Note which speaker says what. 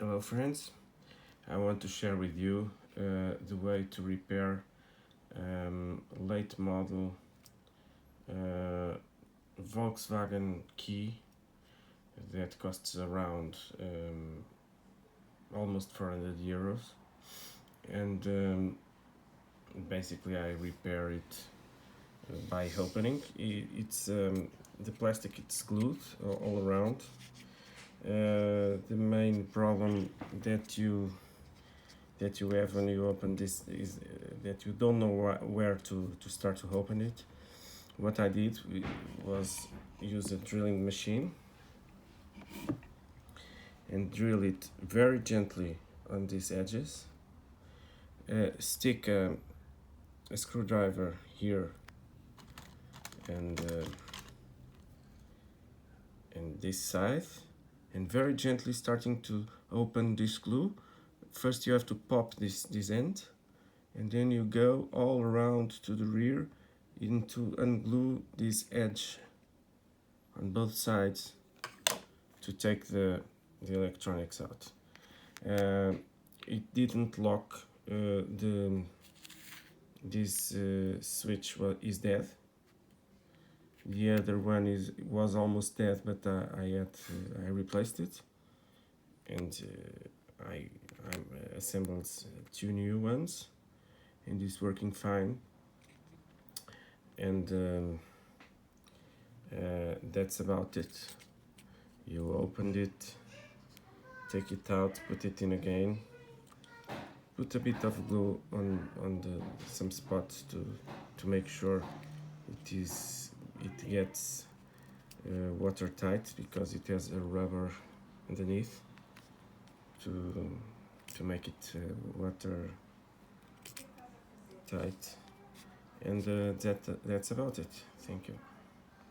Speaker 1: Hello friends, I want to share with you the way to repair late model Volkswagen Key that costs around almost 400 euros, and basically I repair it by opening. It's the plastic, it's glued all around. The main problem that you have when you open this is that you don't know where to start to open it. What I did was use a drilling machine and drill it very gently on these edges. Stick a screwdriver here and this side, and very gently starting to open this glue. First you have to pop this end, and then you go all around to the rear to unglue this edge on both sides to take the electronics out. It didn't lock. This switch is dead. The other one was almost dead, but I replaced it, and I assembled two new ones, and it's working fine. And that's about it. You opened it, take it out, put it in again, put a bit of glue on some spots to make sure it gets watertight, because it has a rubber underneath to make it watertight. And that's about it. Thank you.